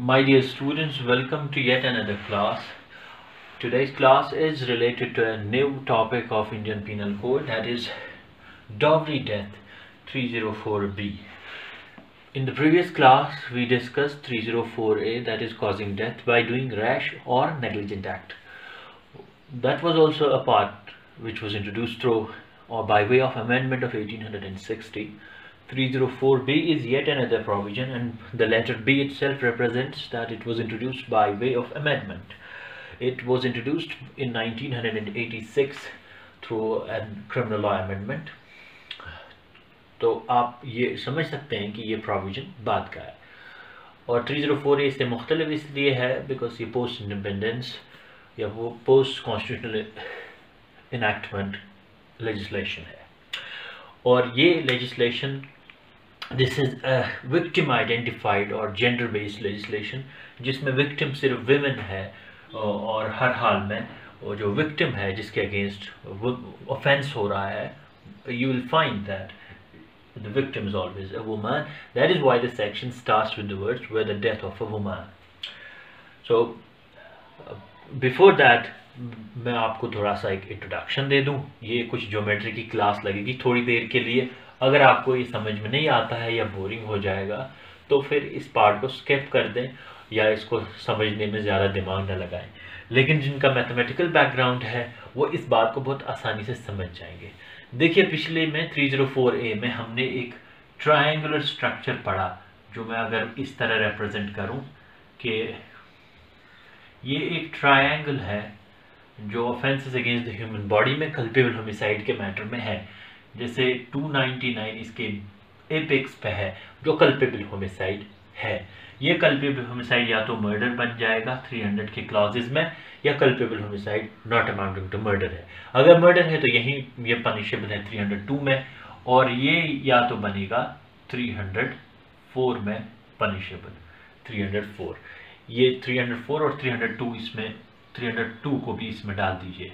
My dear students, welcome to yet another class. Today's class is related to a new topic of Indian Penal Code, that is dowry death 304B. In the previous class, we discussed 304A, that is causing death by doing rash or negligent act. That was also a part which was introduced through or by way of amendment of 1860. 304B is yet another provision, and the letter B itself represents that it was introduced by way of amendment. It was introduced in 1986 through a criminal law amendment. तो आप ये समझ सकते हैं कि ये provision बाद का है, और 304A इससे मुख्तलिफ इसलिए है बिकॉज ये पोस्ट इंडिपेंडेंस या वो पोस्ट कॉन्स्टिट्यूशनल इनैक्टमेंट लेजिस्लेशन है, और ये legislation this is victim identified और जेंडर बेस्ड लेजिस्लेशन, जिसमें विक्टिम सिर्फ विमेन है, और हर हाल में वो जो विक्टिम है जिसके अगेंस्ट ऑफेंस हो रहा है, you will find that the victim is always a woman. That is why the section starts with the words where the death of a woman. So before that मैं आपको थोड़ा सा एक इंट्रोडक्शन दे दूं. ये कुछ ज्योमेट्री की क्लास लगेगी थोड़ी देर के लिए. अगर आपको ये समझ में नहीं आता है या बोरिंग हो जाएगा तो फिर इस पार्ट को स्किप कर दें या इसको समझने में ज़्यादा दिमाग न लगाएं. लेकिन जिनका मैथमेटिकल बैकग्राउंड है वो इस बात को बहुत आसानी से समझ जाएंगे. देखिए, पिछले में 304A में हमने एक ट्रायंगुलर स्ट्रक्चर पढ़ा, जो मैं अगर इस तरह रिप्रेजेंट करूं कि ये एक ट्रायंगल है जो offences against the human body में कल्पेबल होमिसाइड के मैटर में है. जैसे 299 इसके एपेक्स पे है जो कल्पेबल होमिसाइड है. ये कल्पेबल होमिसाइड या तो मर्डर बन जाएगा 300 के क्लॉजेस में, या culpable homicide not amounting to murder है. अगर मर्डर है तो यही ये पनिशेबल है 302 में, और ये या तो बनेगा 304 में पनिशेबल 304. ये 304 और 302 इसमें 302 को भी इसमें डाल दीजिए.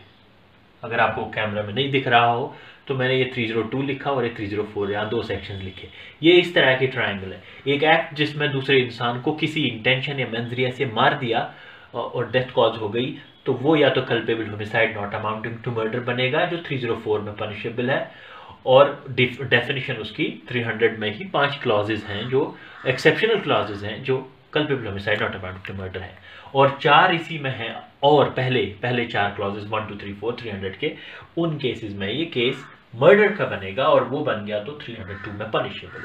अगर आपको कैमरा में नहीं दिख रहा हो तो मैंने ये 302 लिखा और ये 304, यहाँ दो सेक्शंस लिखे. ये इस तरह के ट्रायंगल है. एक एक्ट जिसमें दूसरे इंसान को किसी इंटेंशन या मंजरिया से मार दिया और डेथ कॉज हो गई, तो वो या तो culpable homicide not amounting to murder बनेगा जो 304 में पनिशेबल है, और डेफिनेशन उसकी 300 में ही 5 क्लॉजेज हैं जो एक्सेप्शनल क्लॉजेज हैं जो culpable homicide not amounting to murder है, और 4 इसी में हैं. और पहले 4 क्लॉजेज 1 2 3 4 300 के, उन केसेस में ये केस मर्डर का बनेगा और वो बन गया तो 302 में पनिशेबल.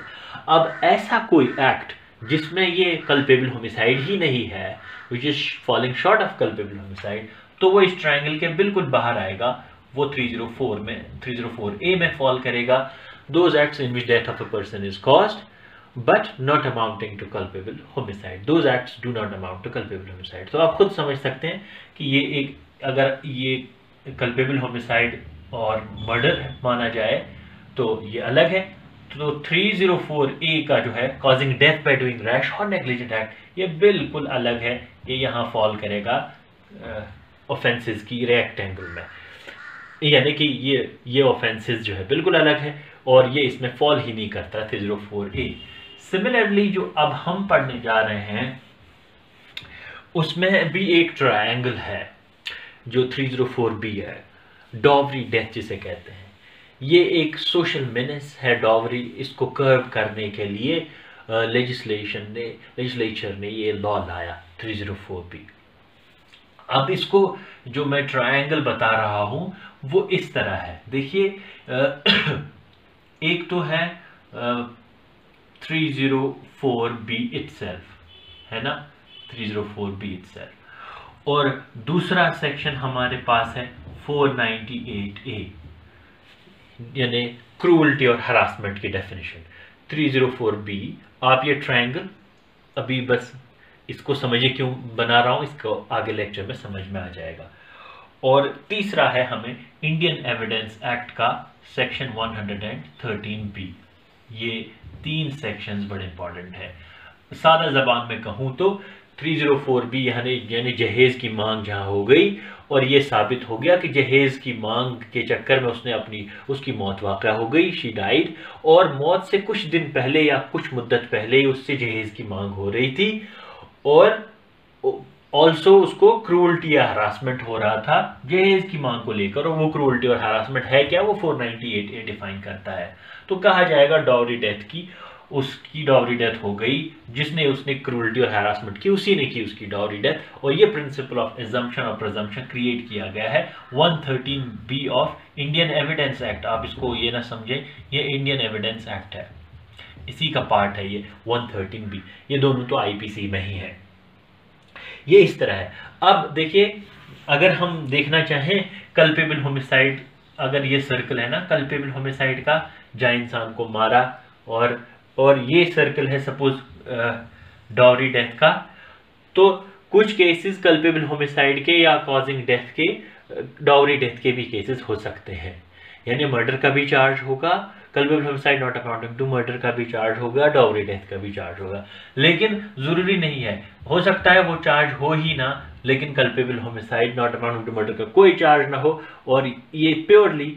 अब ऐसा कोई एक्ट जिसमें ये कल्पेबल होमिसाइड ही नहीं है, which is falling short of culpable homicide, तो वो इस ट्रायंगल के बिल्कुल बाहर आएगा. वो 304A में फॉल करेगा. Those acts in which death of a person is caused but not amounting to culpable homicide. Those acts do not amount to culpable homicide. तो आप खुद समझ सकते हैं कि ये एक, अगर ये culpable homicide और murder माना जाए तो ये अलग है. तो 304A का जो है causing death by doing rash or negligent act, ये बिल्कुल अलग है. ये यहाँ फॉल करेगा offenses की रेक्टेंगल में, यानी कि ये offenses जो है बिल्कुल अलग है और ये इसमें फॉल ही नहीं करता 304A. सिमिलरली जो अब हम पढ़ने जा रहे हैं उसमें भी एक ट्रायंगल है जो 304B है, डॉवरी डेथ जिसे कहते हैं. ये एक सोशल मेनेस है डॉवरी. इसको कर्व करने के लिए लेजिस्लेचर ने ये लॉ लाया 304B. अब इसको जो मैं ट्रायंगल बता रहा हूं वो इस तरह है. देखिए, एक तो है 304B itself, है ना, 304B itself, और दूसरा सेक्शन हमारे पास है 498A, यानी क्रूअल्टी और हरासमेंट की डेफिनेशन. 304B, आप ये ट्रायंगल अभी बस इसको समझिए क्यों बना रहा हूं, इसको आगे लेक्चर में समझ में आ जाएगा. और तीसरा है हमें इंडियन एविडेंस एक्ट का सेक्शन 113B. ये 3 सेक्शंस बड़े इंपॉर्टेंट है. सादा जबान में कहूँ तो 304B यानी जहेज की मांग जहाँ हो गई और ये साबित हो गया कि जहेज की मांग के चक्कर में उसकी मौत वाक़या हो गई, शी डाइड, और मौत से कुछ दिन पहले या कुछ मुद्दत पहले ही उससे जहेज की मांग हो रही थी, और ऑल्सो उसको क्रूअल्टी या हरासमेंट हो रहा था जहेज की मांग को लेकर, और वो क्रूअल्टी और हरासमेंट है क्या, वो 498A डिफाइन करता है। तो कहा जाएगा डाउरी डेथ की, उसकी डाउरी डेथ हो गई, उसने क्रूअल्टी और हैरासमेंट की, उसी ने की उसकी डाउरी डेथ। और ये प्रिंसिपल ऑफ एजम्पशन और प्रिजम्पशन क्रिएट किया गया है 113B of Indian evidence act. आप इसको ये ना समझें, ये इंडियन एविडेंस एक्ट है, इसी का पार्ट है ये 113B। ये दोनों तो आईपीसी में ही है। ये इस तरह है। अब देखिए, अगर हम देखना चाहें कल्पेबल होमिसाइड, अगर ये सर्कल है ना कल्पेबल होमिसाइड का, जहाँ इंसान को मारा, और ये सर्कल है सपोज डाउरी डेथ का, तो कुछ केसेस कल्पेबल होमिसाइड के या कॉजिंग डेथ के, डाउरी डेथ के भी केसेस हो सकते हैं। यानी मर्डर का भी चार्ज होगा, culpable homicide not amounting to murder का भी चार्ज होगा, डाउरी डेथ का भी चार्ज होगा। लेकिन जरूरी नहीं है, हो सकता है वो चार्ज हो ही ना, लेकिन culpable homicide not amounting to murder का कोई चार्ज ना हो और ये प्योरली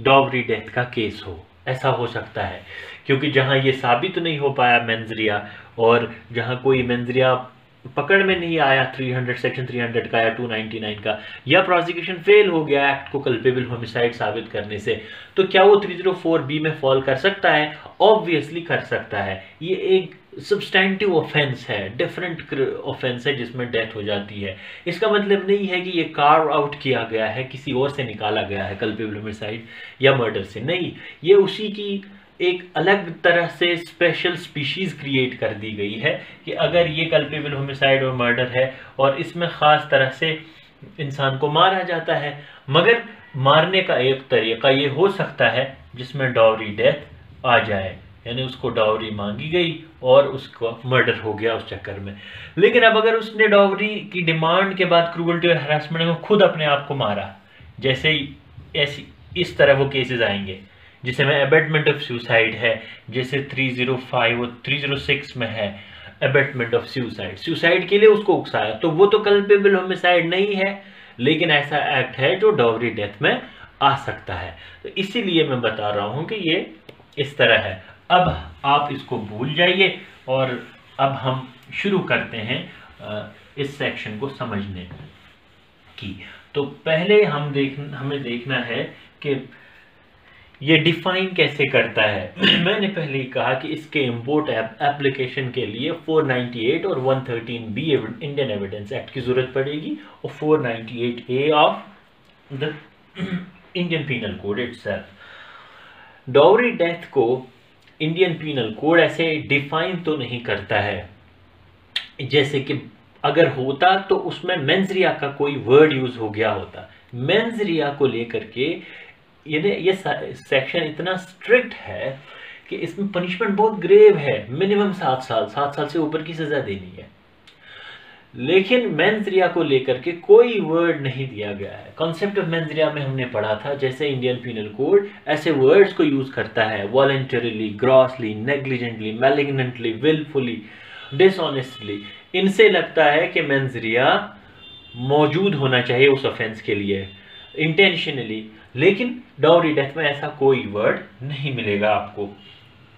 डाउरी डेथ का केस हो, ऐसा हो सकता है। क्योंकि जहां ये साबित नहीं हो पाया मेंजरिया, और जहां कोई मेंजरिया पकड़ में नहीं आया 300 सेक्शन 300 का या 299 का, या प्रोसिक्यूशन फेल हो गया एक्ट को कल्पेबल होमिसाइड साबित करने से, तो क्या वो 304B में फॉल कर सकता है? ऑब्वियसली कर सकता है। ये एक सब्सटैंटिव ऑफेंस है, डिफरेंट ऑफेंस है जिसमें डेथ हो जाती है। इसका मतलब नहीं है कि ये कार्व आउट किया गया है, किसी और से निकाला गया है कल्पेबल होमिसाइड या मर्डर से, नहीं, ये उसी की एक अलग तरह से स्पेशल स्पीशीज क्रिएट कर दी गई है कि अगर ये कल्पेबल होमिसाइड और मर्डर है और इसमें खास तरह से इंसान को मारा जाता है, मगर मारने का एक तरीका ये हो सकता है जिसमें डाउरी डेथ आ जाए, यानी उसको डाउरी मांगी गई और उसको मर्डर हो गया उस चक्कर में। लेकिन अब अगर उसने डाउरी की डिमांड के बाद क्रूअल्टी और हरासमेंट में खुद अपने आप को मारा, जैसे ऐसी इस तरह वो केसेस आएंगे जिसमें अबेटमेंट ऑफ सुसाइड है, जैसे 305 और 306 में है अबेटमेंट ऑफ सुसाइड, सुसाइड के लिए उसको उकसाया, तो वो तो कल्पेबल होमिसाइड नहीं है, लेकिन ऐसा एक्ट है जो डाउरी डेथ में आ सकता है। तो इसीलिए मैं बता रहा हूं कि ये इस तरह है। अब आप इसको भूल जाइए और अब हम शुरू करते हैं इस सेक्शन को समझने की। तो पहले हमें देखना है कि ये डिफाइन कैसे करता है। मैंने पहले ही कहा कि इसके इंपोर्ट एप्लीकेशन के लिए 498 और 113B इंडियन एविडेंस एक्ट की जरूरत पड़ेगी और 498A of the Indian penal code itself. Dowry death को इंडियन पीनल कोड ऐसे डिफाइन तो नहीं करता है, जैसे कि अगर होता तो उसमें मेंजरिया का कोई वर्ड यूज हो गया होता। मेंजरिया को लेकर के ये सेक्शन इतना स्ट्रिक्ट है कि इसमें पनिशमेंट बहुत ग्रेव है, मिनिमम 7 साल से ऊपर की सजा देनी है। लेकिन मेंजरिया को लेकर के कोई वर्ड नहीं दिया गया है। कॉन्सेप्ट ऑफ मेंजरिया में हमने पढ़ा था जैसे इंडियन पीनल कोड ऐसे वर्ड्स को यूज करता है, voluntarily, grossly, negligently, malignantly, wilfully, dishonestly. इनसे लगता है कि मेंजरिया मौजूद होना चाहिए उस ऑफेंस के लिए इंटेंशनली, लेकिन डाउरी डेथ में ऐसा कोई वर्ड नहीं मिलेगा आपको।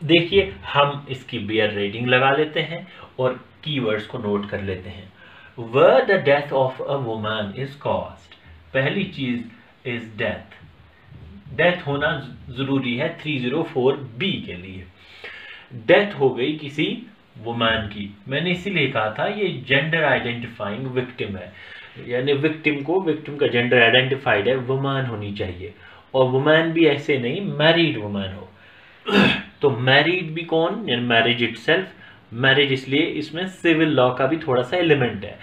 देखिए, हम इसकी बेयर रेटिंग लगा लेते हैं और कीवर्ड्स को नोट कर लेते हैं। Where the death of a woman is caused, पहली चीज इज डेथ। डेथ होना जरूरी है 304B के लिए। डेथ हो गई किसी वुमन की, मैंने इसीलिए कहा था ये जेंडर आइडेंटिफाइंग विक्टिम है, यानी विक्टिम का जेंडर आइडेंटिफाइड है, वुमन होनी चाहिए, और वुमन भी ऐसे नहीं मैरिड वुमन हो। तो मैरिड भी कौन, यानी मैरिज इटसेल्फ। मैरिज इसलिए इसमें सिविल लॉ का भी थोड़ा सा एलिमेंट है।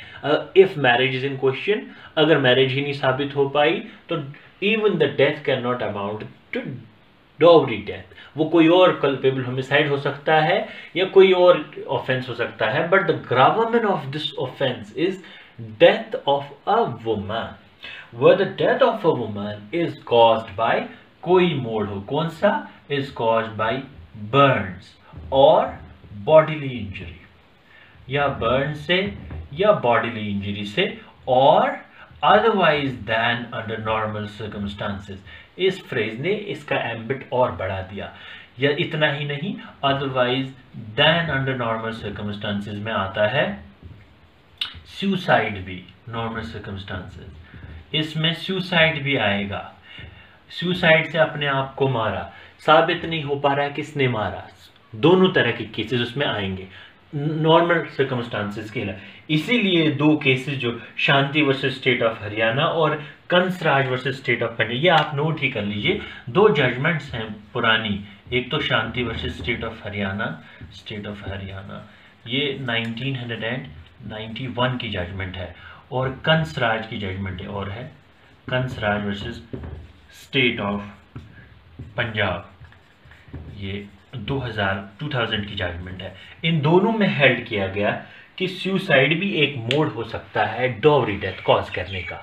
If marriage is in question, अगर मैरिज ही नहीं साबित हो पाई तो even the death can not amount to dowry death. वो कोई और कल्पेबल होमिसाइड हो सकता है या कोई और ऑफेंस हो सकता है, but the gravamen of this offence is death of a woman. Where the death of a woman is caused by, कोई मोड हो, कौन सा, is caused by burns और bodily injury, या burn से या bodily injury से, और otherwise than under normal circumstances। इस फ्रेज ने इसका एम्बिट और बढ़ा दिया, या इतना ही नहीं, otherwise then under normal circumstances में आता है सुसाइड भी। नॉर्मल सर्कमस्टांसेस इसमें सुसाइड भी आएगा। सुसाइड से अपने आप को मारा, साबित नहीं हो पा रहा है किसने मारा, दोनों तरह के केसेस उसमें आएंगे नॉर्मल सर्कमस्टांसेस के लिए। इसीलिए दो केसेस जो शांति वर्सेस स्टेट ऑफ हरियाणा और Kansraj versus state of Punjab, ये आप नोट ही कर लीजिए, दो जजमेंट्स हैं पुरानी। एक तो शांति वर्सेस स्टेट ऑफ हरियाणा, ये 1991 की जजमेंट है, और कंसराज की जजमेंट और है Kansraj versus state of Punjab, ये 2000 की जजमेंट है। इन दोनों में हेल्ड किया गया कि सुसाइड भी एक मोड हो सकता है डॉवरी डेथ कॉज करने का।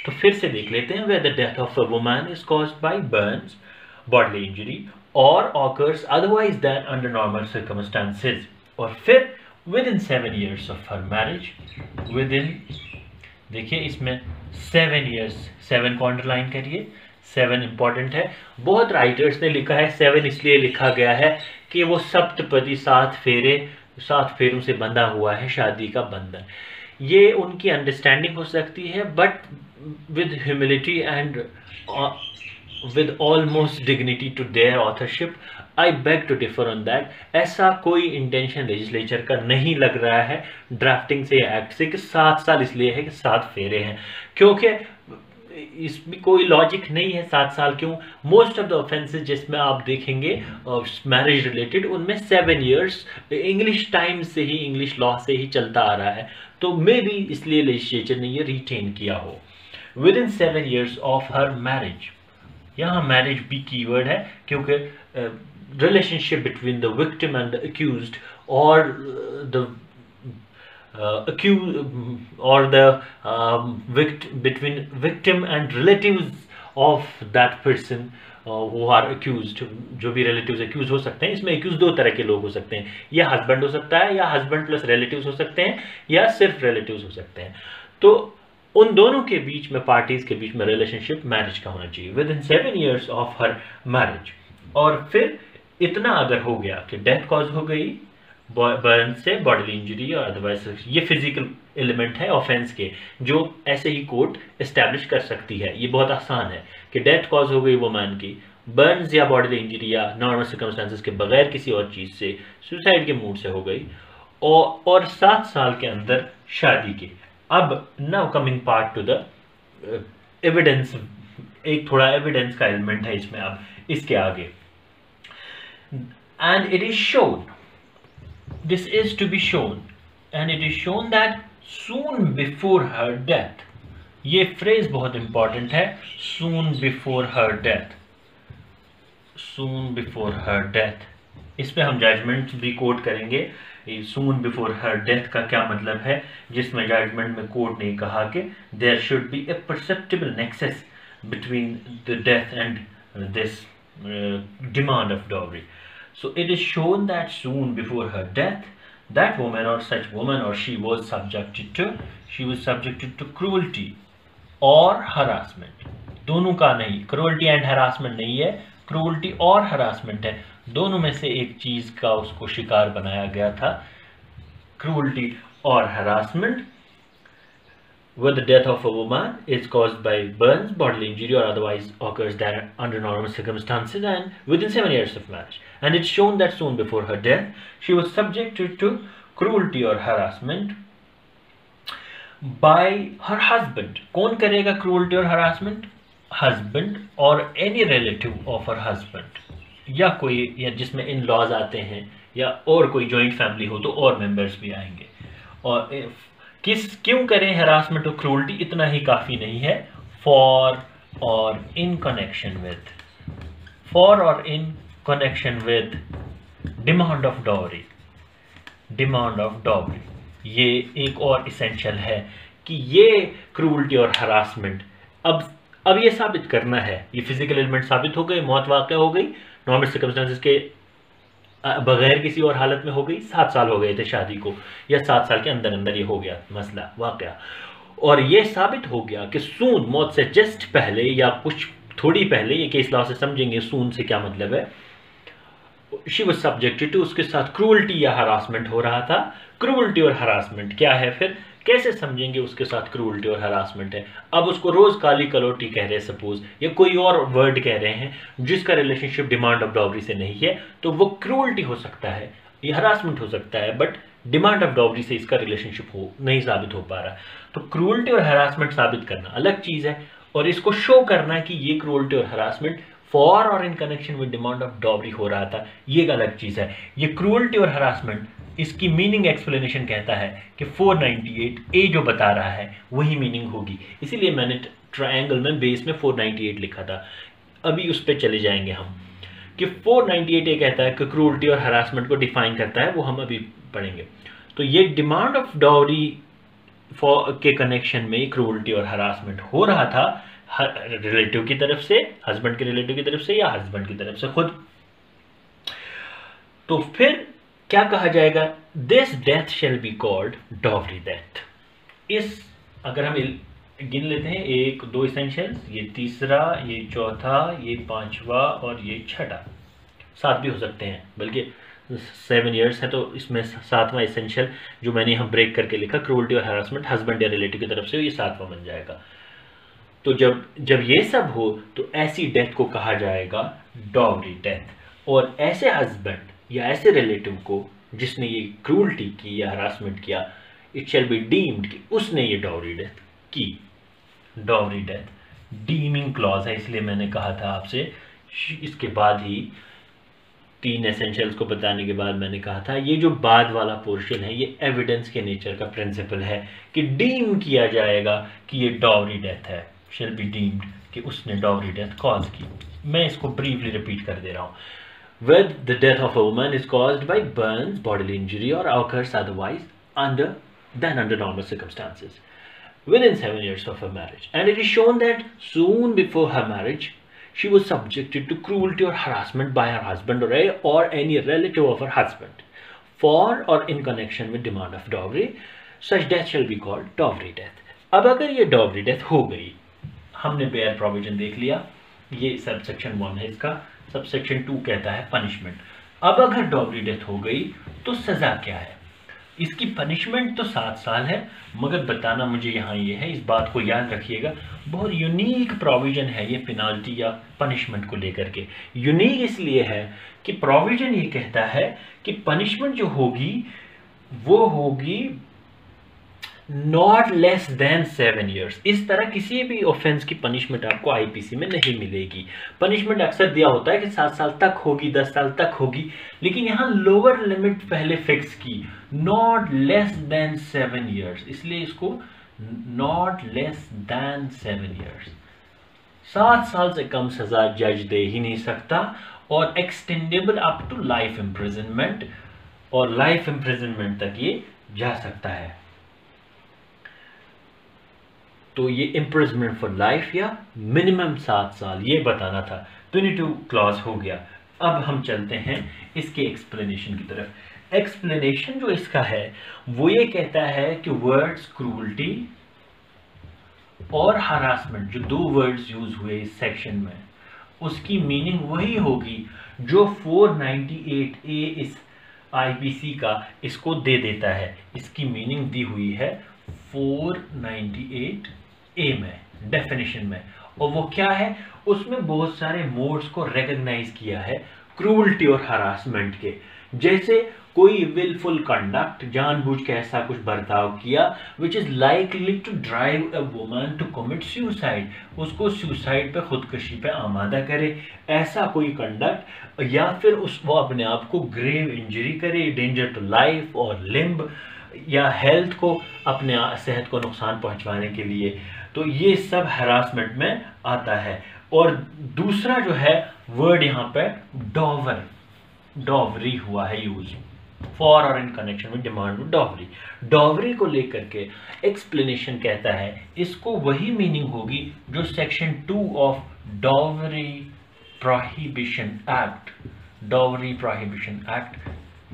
तो फिर से देख लेते हैं, whether death of a woman is caused by burns, bodily injury और occurs otherwise then under normal circumstances. और फिर within 7 years of her marriage, within, देखिए इसमें 7 years, 7 को अंडरलाइन करिए, 7 इंपॉर्टेंट है। बहुत राइटर्स ने लिखा है 7 इसलिए लिखा गया है कि वो सप्तपदी 7 फेरों से बंधा हुआ है, शादी का बंधन। ये उनकी अंडरस्टैंडिंग हो सकती है, but with humility and with almost dignity to their authorship, I beg to differ on that. ऐसा कोई इंटेंशन लेजिस्लेचर का नहीं लग रहा है ड्राफ्टिंग से या एक्ट से कि 7 साल इसलिए है कि 7 फेरे हैं, क्योंकि इसमें कोई लॉजिक नहीं है। 7 साल क्यों? मोस्ट ऑफ द ऑफेंसेस जिसमें आप देखेंगे मैरिज रिलेटेड, उनमें 7 years इंग्लिश टाइम से ही, इंग्लिश लॉ से ही चलता आ रहा है। तो मे बी इसलिए लेजिस्लेचर ने ये रिटेन किया हो। With in 7 years of her marriage, यहाँ मैरिज भी कीवर्ड है, क्योंकि relationship between the victim and the accused और the between victim and relatives of that person who are accused, जो भी relatives accused हो सकते हैं। इसमें accused 2 तरह के लोग हो सकते हैं, या हस्बैंड हो सकता है, या हस्बैंड प्लस relatives हो सकते हैं, या सिर्फ relatives हो सकते हैं। तो उन दोनों के बीच में, पार्टीज के बीच में रिलेशनशिप मैरिज का होना चाहिए with in 7 years of her marriage. और फिर इतना अगर हो गया कि डेथ कॉज हो गई बर्न से, बॉडीली इंजरी और अदरवाइज, ये फिजिकल एलिमेंट है ऑफेंस के, जो ऐसे ही कोर्ट एस्टैब्लिश कर सकती है। ये बहुत आसान है कि डेथ कॉज हो गई वुमन की बर्न्स या बॉडीली इंजरी या नॉर्मल सर्कमस्टांसेस के बगैर किसी और चीज़ से, सुसाइड के मूड से हो गई, और 7 साल के अंदर शादी की। अब now coming part two the evidence, एक थोड़ा एविडेंस का एलिमेंट है इसमें अब इसके आगे। And it is shown, this is to be shown, and it is shown that soon before her death, ये फ्रेज बहुत इंपॉर्टेंट है, soon before her death, soon before her death। इस पे हम जजमेंट भी कोट करेंगे। soon before her death का क्या मतलब है, जिसमें जजमेंट में कोर्ट ने कहा कि there should be a perceptible nexus between the death and this demand of dowry. So it is shown that soon before her death, that woman or such woman or she was subjected to cruelty or harassment. दोनों का नहीं, cruelty and harassment नहीं है, cruelty और harassment है। दोनों में से एक चीज का उसको शिकार बनाया गया था, cruelty और harassment। Where the death of a woman is caused by burns, bodily injury or otherwise occurs that under normal circumstances and within 7 years of marriage. And it's shown that soon before her death, she was subjected to cruelty or harassment by her husband. कौन करेगा cruelty और harassment? Husband or any relative of her husband. या कोई, या जिसमें in laws आते हैं, या और कोई जॉइंट फैमिली हो तो और मेंबर्स भी आएंगे। और क्यों करें हरासमेंट और क्रूल्टी, इतना ही काफ़ी नहीं है। फॉर और in connection with demand of dowry, ये एक और इसेंशियल है कि ये क्रूल्टी और हरासमेंट अब ये साबित करना है, ये फिजिकल एलिमेंट साबित हो गए, मौत वाक़ हो गई, नॉर्मल सर्कमस्टेंसेस के बगैर किसी और हालत में हो गई, 7 साल हो गए थे शादी को, या 7 साल के अंदर अंदर ये हो गया मसला वाक़या। और ये साबित हो गया कि सून, मौत से जस्ट पहले या कुछ थोड़ी पहले, ये केस लॉ से समझेंगे सून से क्या मतलब है, शी वॉज सब्जेक्टेड टू, उसके साथ क्रूअल्टी या हरासमेंट हो रहा था। क्रूअल्टी और हरासमेंट क्या है, फिर कैसे समझेंगे उसके साथ क्रूअल्टी और हरासमेंट है। अब उसको रोज काली कलोटी कह रहे हैं सपोज, या कोई और वर्ड कह रहे हैं जिसका रिलेशनशिप डिमांड ऑफ डॉवरी से नहीं है, तो वो क्रूअल्टी हो सकता है, ये हरासमेंट हो सकता है, बट डिमांड ऑफ डॉवरी से इसका रिलेशनशिप नहीं साबित हो पा रहा। तो क्रूअल्टी और हरासमेंट साबित करना अलग चीज है, और इसको शो करना कि ये क्रूअल्टी और हरासमेंट फॉर और in connection with demand of dowry हो रहा था, ये एक अलग चीज है। ये क्रूअल्टी और हरासमेंट, इसकी मीनिंग एक्सप्लेनेशन कहता है कि 498 ए जो बता रहा है वही मीनिंग होगी, इसीलिए मैंने ट्रायंगल में बेस में 498 लिखा था। अभी उस पर चले जाएंगे हम कि 498 ए कहता है कि क्रूअल्टी और हरासमेंट को डिफाइन करता है, वो हम अभी पढ़ेंगे। तो ये डिमांड ऑफ डॉवरी के कनेक्शन में क्रूअल्टी और हरासमेंट हो रहा था रिलेटिव की तरफ से, हस्बैंड के रिलेटिव की तरफ से या हस्बैंड की तरफ से खुद। तो फिर क्या कहा जाएगा, this death shall be called dowry death. इस अगर हम गिन लेते हैं 1 2 इसेंशियल्स, ये तीसरा, ये चौथा, ये पांचवा और ये छठा, 7 भी हो सकते हैं, बल्कि 7 इयर्स है तो इसमें 7वां इसेंशियल जो मैंने यहाँ ब्रेक करके लिखा, क्रूअल्टी और हरासमेंट हस्बैंड या रिलेटिव की तरफ से, ये 7वां बन जाएगा। तो जब ये सब हो तो ऐसी डेथ को कहा जाएगा डॉवरी डेथ, और ऐसे हस्बैंड या ऐसे रिलेटिव को जिसने ये क्रूअल्टी की या हरासमेंट किया, इट शैल बी डीम्ड कि उसने ये डॉवरी डेथ की। डॉवरी डेथ डीमिंग क्लॉज है, इसलिए मैंने कहा था आपसे, इसके बाद ही 3 एसेंशियल्स को बताने के बाद मैंने कहा था ये जो बाद वाला पोर्शन है ये एविडेंस के नेचर का प्रिंसिपल है कि डीम किया जाएगा कि ये डॉवरी डेथ है, शैल बी डीम्ड कि उसने डॉवरी डेथ कॉज की। मैं इसको ब्रीफली रिपीट कर दे रहा हूँ। Where the death of a woman is caused by burns, bodily injury, or occurs otherwise under normal circumstances within 7 years of her marriage, and it is shown that soon before her marriage she was subjected to cruelty or harassment by her husband or any relative of her husband for or in connection with demand of dowry, such death shall be called dowry death. अब अगर ये dowry death हो गई, हमने bear provision देख लिया, ये sub section 1 है, इसका सब सेक्शन 2 कहता है पनिशमेंट। अब अगर डॉवरी डेथ हो गई तो सजा क्या है, इसकी पनिशमेंट तो 7 साल है, मगर बताना मुझे यहाँ ये है, इस बात को याद रखिएगा, बहुत यूनिक प्रोविजन है ये पेनाल्टी या पनिशमेंट को लेकर के। यूनिक इसलिए है कि प्रोविजन ये कहता है कि पनिशमेंट जो होगी वो होगी नॉट लेस देन 7 years। इस तरह किसी भी ऑफेंस की पनिशमेंट आपको आईपीसी में नहीं मिलेगी। पनिशमेंट अक्सर दिया होता है कि 7 साल तक होगी, 10 साल तक होगी, लेकिन यहाँ लोअर लिमिट पहले फिक्स की, नॉट लेस देन 7 years, इसलिए इसको नॉट लेस देन 7 years, 7 साल से कम सजा जज दे ही नहीं सकता, और extendable up to life imprisonment, और लाइफ इम्प्रिजनमेंट तक ये जा सकता है। तो ये इम्प्रिजनमेंट फॉर लाइफ या मिनिमम 7 साल, ये बताना था। प्यूनिटिव क्लॉज हो गया। अब हम चलते हैं इसके एक्सप्लेनेशन की तरफ। एक्सप्लेनेशन जो इसका है वो ये कहता है कि वर्ड्स क्रूअल्टी और हरासमेंट, जो 2 वर्ड्स यूज हुए इस सेक्शन में, उसकी मीनिंग वही होगी जो 498A इस आईपीसी का इसको दे देता है। इसकी मीनिंग दी हुई है 498A में, डेफिनेशन में, और वो क्या है, उसमें बहुत सारे मोड्स को रिकॉग्नाइज किया है क्रूअल्टी और हरासमेंट के, जैसे कोई विलफुल कंडक्ट, जानबूझ के ऐसा कुछ बर्ताव किया which is likely to drive a woman to commit suicide, उसको सुसाइड पे, खुदकुशी पे आमादा करे, ऐसा कोई कंडक्ट, या फिर वो अपने आप को ग्रेव इंजरी करे, डेंजर टू लाइफ और लिम्ब या हेल्थ को, अपने सेहत को नुकसान पहुंचाने के लिए, तो ये सब हरासमेंट में आता है। और दूसरा जो है वर्ड यहाँ पे डॉवर, डॉवरी हुआ है यूज, फॉर और in connection with demand with dowry. Dowry को लेकर के एक्सप्लेनेशन कहता है इसको वही मीनिंग होगी जो section 2 of dowry prohibition act, dowry prohibition act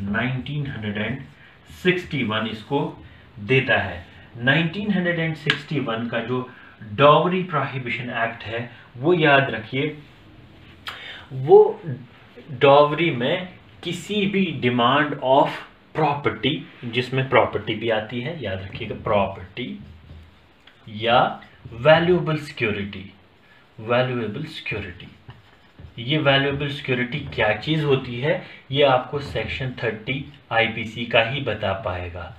1961 इसको देता है। 1961 का जो डॉवरी प्रोहिबिशन एक्ट है वो याद रखिए, वो डॉवरी में किसी भी डिमांड ऑफ प्रॉपर्टी, जिसमें प्रॉपर्टी भी आती है, याद रखिएगा, प्रॉपर्टी या वैल्यूएबल सिक्योरिटी। वैल्यूएबल सिक्योरिटी, ये वैल्यूएबल सिक्योरिटी क्या चीज़ होती है, ये आपको सेक्शन 30 आईपीसी का ही बता पाएगा।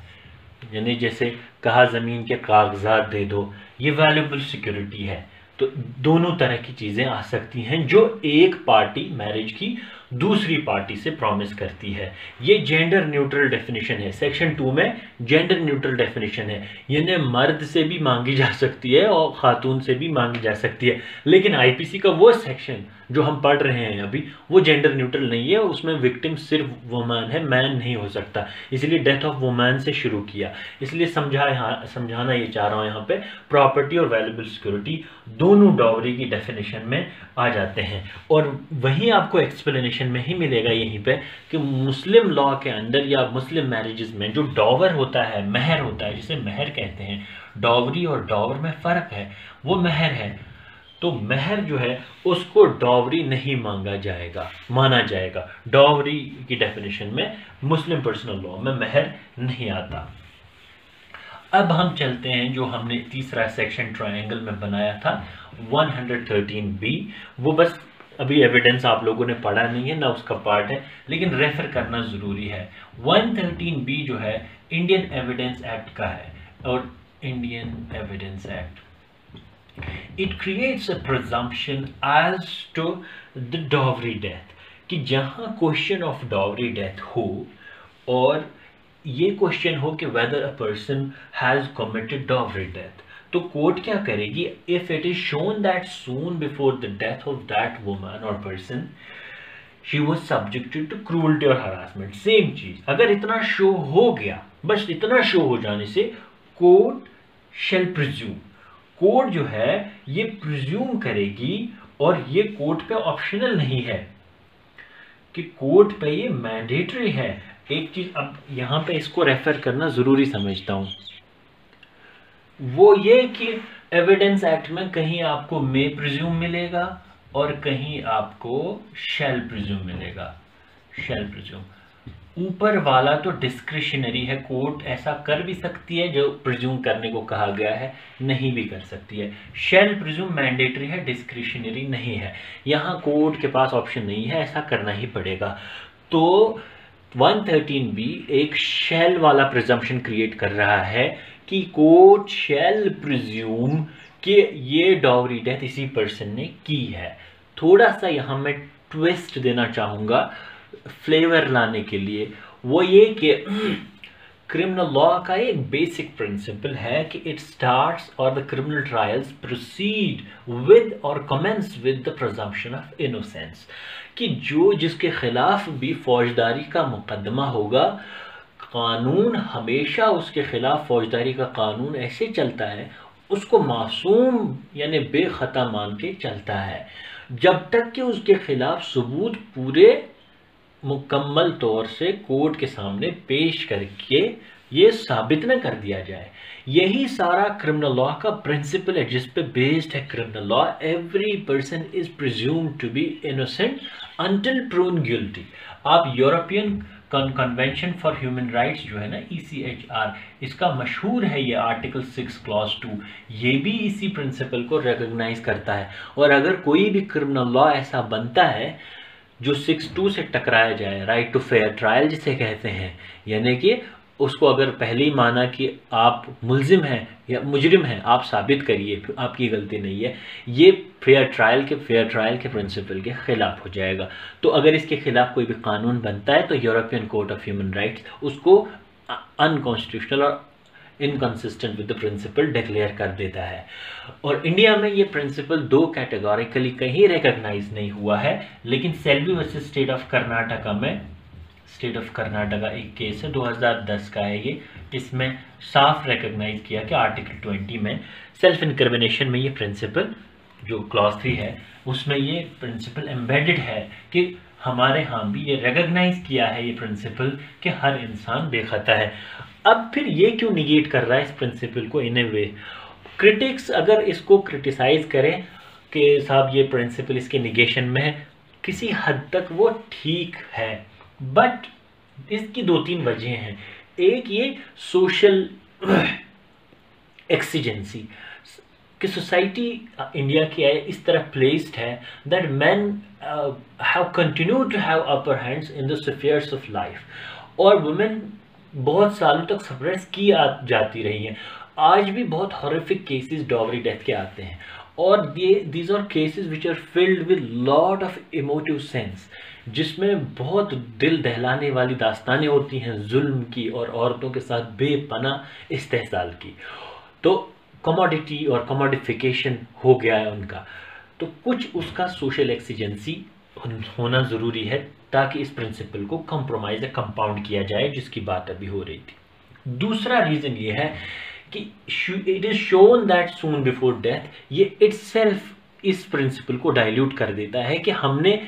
यानी जैसे कहा ज़मीन के कागजात दे दो, ये वैल्यूएबल सिक्योरिटी है। तो दोनों तरह की चीज़ें आ सकती हैं जो एक पार्टी मैरिज की दूसरी पार्टी से प्रॉमिस करती है। ये जेंडर न्यूट्रल डेफिनेशन है, सेक्शन 2 में जेंडर न्यूट्रल डेफिनेशन है। यानी मर्द से भी मांगी जा सकती है और खातून से भी मांगी जा सकती है, लेकिन आईपीसी का वो सेक्शन जो हम पढ़ रहे हैं अभी, वो जेंडर न्यूट्रल नहीं है, उसमें विक्टिम सिर्फ वुमन है, मैन नहीं हो सकता। इसलिए डेथ ऑफ वुमन से शुरू किया। इसलिए समझाना ये चाह रहा हूँ, यहाँ पे प्रॉपर्टी और वैल्यूएबल सिक्योरिटी दोनों डॉवरी की डेफिनेशन में आ जाते हैं। और वहीं आपको एक्सप्लेनेशन में ही मिलेगा यहीं पे कि मुस्लिम लॉ के अंदर या मुस्लिम मैरिजेस में जो डॉवर होता है, महर होता है, जिसे महर कहते हैं, डॉवरी और डॉवर में फ़र्क है, वो महर है। तो महर जो है उसको डॉवरी नहीं माना जाएगा। डॉवरी की डेफिनेशन में मुस्लिम पर्सनल लॉ में महर नहीं आता। अब हम चलते हैं जो हमने तीसरा सेक्शन ट्रायंगल में बनाया था 113B। वो बस अभी एविडेंस आप लोगों ने पढ़ा नहीं है ना, उसका पार्ट है, लेकिन रेफर करना ज़रूरी है। 113B जो है इंडियन एविडेंस एक्ट का है, और Indian evidence act it creates a presumption as to the dowry death, कि जहां क्वेश्चन ऑफ dowry death हो और ये क्वेश्चन हो कि whether a person has committed dowry death, तो कोर्ट क्या करेगी, if it is shown that soon before the death of that woman or person she was subjected to cruelty or harassment, same चीज अगर इतना show हो गया, बस इतना शो हो जाने से कोर्ट shall presume, कोर्ट जो है ये प्रिज्यूम करेगी, और ये कोर्ट पे ऑप्शनल नहीं है कि कोर्ट पे ये मैंडेटरी है। एक चीज अब यहां पे इसको रेफर करना जरूरी समझता हूं, वो ये कि एविडेंस एक्ट में कहीं आपको मे प्रिज्यूम मिलेगा और कहीं आपको शैल प्रिज्यूम मिलेगा। शैल प्रिज्यूम ऊपर वाला तो डिस्क्रिशनरी है, कोर्ट ऐसा कर भी सकती है जो प्रिज्यूम करने को कहा गया है, नहीं भी कर सकती है। शैल प्रिज्यूम मैंडेटरी है, डिस्क्रिशनरी नहीं है। यहाँ कोर्ट के पास ऑप्शन नहीं है, ऐसा करना ही पड़ेगा। तो 113B एक शैल वाला प्रिजम्पशन क्रिएट कर रहा है कि कोर्ट शैल प्रिज्यूम कि ये डॉवरी डेथ इसी पर्सन ने की है। थोड़ा सा यहाँ मैं ट्विस्ट देना चाहूँगा फ्लेवर लाने के लिए, वो ये कि क्रिमिनल लॉ का एक बेसिक प्रिंसिपल है कि इट स्टार्ट्स और the criminal trials proceed with और commence with the presumption of innocence, कि जो जिसके खिलाफ भी फौजदारी का मुकदमा होगा, कानून हमेशा उसके खिलाफ फौजदारी का कानून ऐसे चलता है, उसको मासूम यानी बेखता मान के चलता है, जब तक कि उसके खिलाफ सबूत पूरे मुकम्मल तौर से कोर्ट के सामने पेश करके ये साबित न कर दिया जाए। यही सारा क्रिमिनल लॉ का प्रिंसिपल है जिस पे बेस्ड है criminal law. Every person is presumed to be innocent until proven guilty. आप European convention for human rights जो है ना, ECHR, इसका मशहूर है ये आर्टिकल 6 क्लॉज 2, ये भी इसी प्रिंसिपल को रिकॉग्नाइज करता है। और अगर कोई भी क्रिमिनल लॉ ऐसा बनता है जो 6(2) से टकराया जाए, राइट टू फेयर ट्रायल जिसे कहते हैं, यानी कि उसको अगर पहले ही माना कि आप मुल्जिम हैं या मुजरिम हैं, आप साबित करिए आपकी गलती नहीं है, ये फेयर ट्रायल के प्रिंसिपल के खिलाफ हो जाएगा। तो अगर इसके खिलाफ कोई भी कानून बनता है तो European court of human rights उसको अनकॉन्स्टिट्यूशनल और inconsistent with the principle declare कर देता है। और इंडिया में ये प्रिंसिपल दो कैटेगोरिकली कहीं रिकॉग्नाइज नहीं हुआ है, लेकिन Selvi versus state of Karnataka में, स्टेट ऑफ कर्नाटका एक केस है 2010 का है ये, इसमें साफ रिकॉग्नाइज किया कि आर्टिकल 20 में सेल्फ इनक्रिमिनेशन में ये प्रिंसिपल जो क्लॉज 3 है उसमें ये प्रिंसिपल एम्बेडेड है कि हमारे यहाँ भी ये रिकॉग्नाइज किया है ये प्रिंसिपल कि हर इंसान बेखता है। अब फिर ये क्यों निगेट कर रहा है इस प्रिंसिपल को? इन ए वे क्रिटिक्स अगर इसको क्रिटिसाइज करें कि साहब ये प्रिंसिपल इसके निगेशन में है, किसी हद तक वो ठीक है, बट इसकी 2-3 वजह हैं। एक ये सोशल एक्सीजेंसी कि सोसाइटी इंडिया की है इस तरह प्लेस्ड है that man have continue to have upper hands in the spheres of life, और वुमेन बहुत सालों तक सप्रेस की जाती रही हैं। आज भी बहुत हॉरिफिक केसेस डॉवरी डेथ के आते हैं, और these are cases which are filled with lot of emotive sense, जिसमें बहुत दिल दहलाने वाली दास्तानें होती हैं जुल्म की और औरतों के साथ बेपनाह इस्तेहसाल की। तो कमोडिटी और कमोडिफिकेशन हो गया है उनका, तो कुछ उसका सोशल एक्सीजेंसी होना ज़रूरी है ताकि इस प्रिंसिपल को कंप्रोमाइज या कंपाउंड किया जाए, जिसकी बात अभी हो रही थी। दूसरा रीज़न ये है कि it is shown that soon before death, ये इटसेल्फ इस प्रिंसिपल को डाइल्यूट कर देता है कि हमने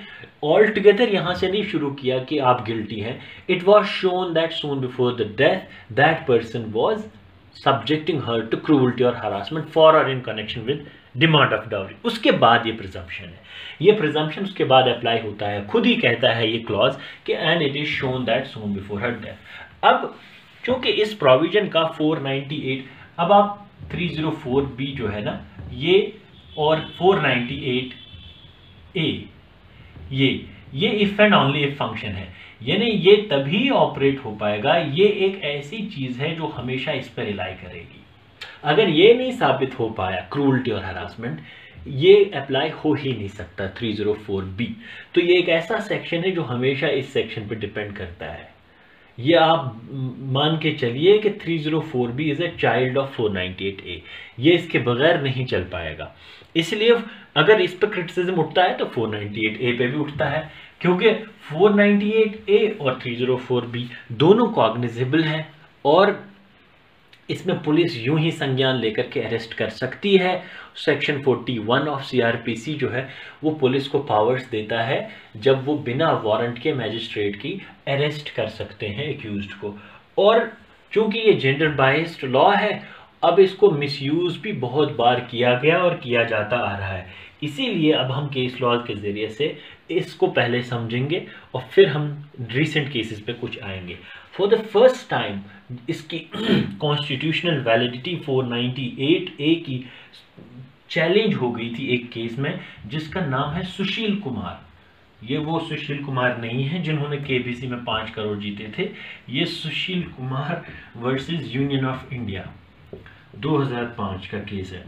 ऑल टुगेदर यहाँ से नहीं शुरू किया कि आप गिल्टी हैं। It was shown that soon before the death that person was subjecting her to cruelty or harassment for or in connection with demand of dowry। उसके बाद ये प्रिजम्पशन है, ये प्रिजम्पशन उसके बाद अप्लाई होता है, खुद ही कहता है ये क्लॉज कि and it is shown that soon before her death. अब चूंकि इस प्रोविजन का 498, अब आप 304B जो है ना ये और 498A ये if and only if function है, यानी ये तभी ऑपरेट हो पाएगा, ये एक ऐसी चीज है जो हमेशा इस पर रिलाई करेगी। अगर ये नहीं साबित हो पाया क्रूअल्टी और हरासमेंट, ये अप्लाई हो ही नहीं सकता 304B। तो ये एक ऐसा सेक्शन है जो हमेशा इस सेक्शन पर डिपेंड करता है। ये आप मान के चलिए कि 304B is a child of 498A, ये इसके बगैर नहीं चल पाएगा। इसलिए अगर इस पर क्रिटिसिज्म उठता है तो 498A पे भी उठता है, क्योंकि 498A और 304B दोनों कॉग्निजेबल हैं, और इसमें पुलिस यूं ही संज्ञान लेकर के अरेस्ट कर सकती है। सेक्शन 41 ऑफ CRPC जो है वो पुलिस को पावर्स देता है जब वो बिना वारंट के मैजिस्ट्रेट की अरेस्ट कर सकते हैं एक्यूज्ड को। और चूंकि ये जेंडर बाइस्ड लॉ है, अब इसको मिसयूज भी बहुत बार किया गया और किया जाता आ रहा है। इसीलिए अब हम केस लॉ के ज़रिए से इसको पहले समझेंगे और फिर हम रिसेंट केसेस पे कुछ आएंगे। फॉर द फर्स्ट टाइम इसकी कॉन्स्टिट्यूशनल वैलिडिटी 498A की चैलेंज हो गई थी एक केस में, जिसका नाम है सुशील कुमार। ये वो सुशील कुमार नहीं है जिन्होंने KBC में 5 करोड़ जीते थे, ये Sushil Kumar versus union of India 2005 का केस है।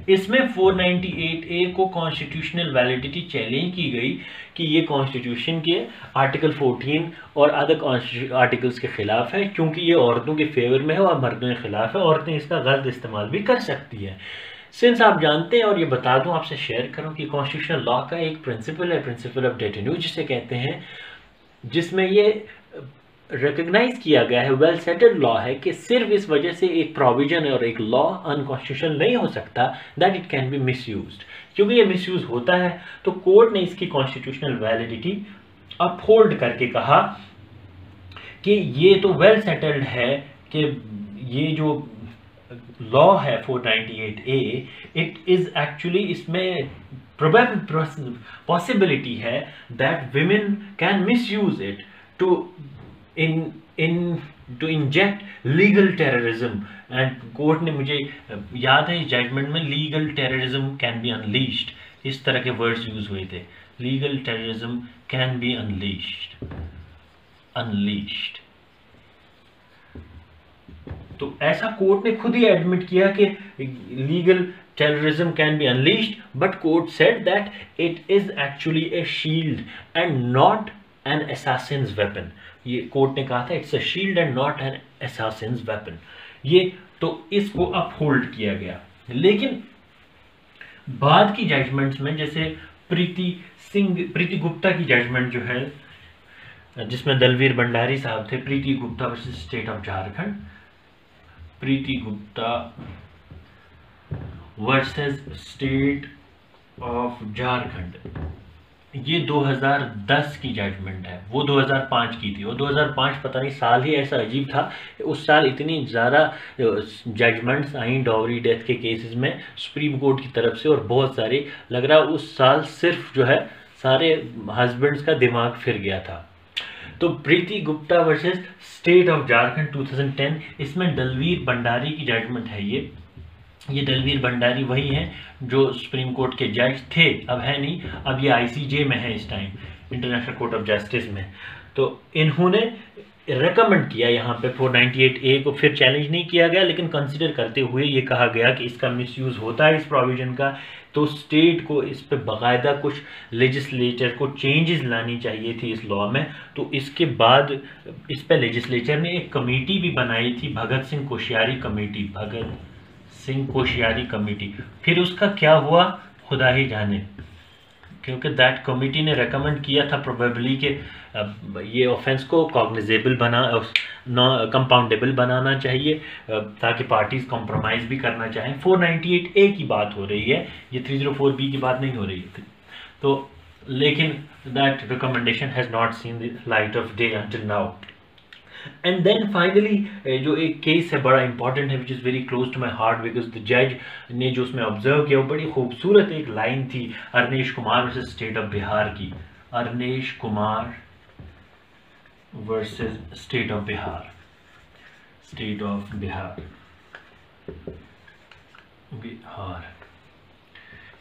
इसमें 498A को कॉन्स्टिट्यूशनल वैलिडिटी चैलेंज की गई कि ये कॉन्स्टिट्यूशन के आर्टिकल 14 और अदर आर्टिकल्स के खिलाफ है, क्योंकि ये औरतों के फेवर में है और मर्दों के खिलाफ है, औरतें इसका गलत इस्तेमाल भी कर सकती हैं। सिंस आप जानते हैं, और ये बता दूं आपसे शेयर करूं कि कॉन्स्टिट्यूशनल लॉ का एक प्रिंसिपल है, प्रिंसिपल ऑफ डेटेन्यू जिसे कहते हैं, जिसमें ये रिकग्नाइज किया गया है, वेल सेटल्ड लॉ है कि सिर्फ इस वजह से एक प्रोविजन और एक लॉ अनकॉन्स्टिट्यूशनल नहीं हो सकता that it can be misused. क्योंकि ये मिसयूज होता है तो कोर्ट ने इसकी कॉन्स्टिट्यूशनल वैलिडिटी अपहोल्ड करके कहा कि ये तो वेल सेटल्ड है कि ये जो लॉ है 498A, इट इज एक्चुअली, इसमें प्रोबेबल पॉसिबिलिटी है that women can misuse it to inject legal terrorism. And court ने, मुझे याद है इस जजमेंट में, legal terrorism can be unleashed, इस तरह के वर्ड्स यूज हुए थे, legal terrorism can be unleashed. तो ऐसा कोर्ट ने खुद ही एडमिट किया कि legal terrorism can be unleashed, but court said that it is actually a shield and not an Assassin's weapon. ये कोर्ट ने कहा था it's a shield and not an Assassin's weapon. ये तो इसको अपहोल्ड किया गया। लेकिन बाद की जजमेंट्स में, जैसे प्रीति गुप्ता की जजमेंट जो है, जिसमें दलवीर भंडारी साहब थे, Preeti Gupta versus state of Jharkhand, Preeti Gupta versus state of Jharkhand, ये 2010 की जजमेंट है। वो 2005 की थी, और 2005 पता नहीं साल ही ऐसा अजीब था, उस साल इतनी ज़्यादा जजमेंट्स आई डॉवरी डेथ के केसेस में सुप्रीम कोर्ट की तरफ से, और बहुत सारी, लग रहा उस साल सिर्फ जो है सारे हस्बैंड्स का दिमाग फिर गया था। तो Preeti Gupta versus state of Jharkhand 2010, इसमें दलवीर भंडारी की जजमेंट है। ये दलवीर भंडारी वही हैं जो सुप्रीम कोर्ट के जज थे, अब है नहीं, अब ये ICJ में है इस time, international court of justice में। तो इन्होंने रेकमेंड किया यहाँ पे 498A को, फिर चैलेंज नहीं किया गया, लेकिन कंसिडर करते हुए ये कहा गया कि इसका मिसयूज़ होता है इस प्रोविजन का, तो स्टेट को इस पे बाकायदा कुछ लेजिस्लेचर को चेंजेस लानी चाहिए थी इस लॉ में। तो इसके बाद इस पे लेजिस्लेचर ने एक कमेटी भी बनाई थी, भगत सिंह कोश्यारी कमेटी। फिर उसका क्या हुआ खुदा ही जाने, क्योंकि दैट कमेटी ने रेकमेंड किया था प्रोबेबली कि ये ऑफेंस को कॉग्निजेबल कंपाउंडेबल बनाना चाहिए, ताकि पार्टीज कॉम्प्रोमाइज़ भी करना चाहें। 498A की बात हो रही है, ये 304B की बात नहीं हो रही है। तो लेकिन that recommendation has not seen the light of day until now. And then finally जो एक केस है बड़ा इंपॉर्टेंट है, which is very close to my heart, because the जज ने जो उसमें ऑब्जर्व किया वो बड़ी खूबसूरत एक लाइन थी, Arnesh Kumar versus state of Bihar की। Arnesh Kumar versus state of Bihar,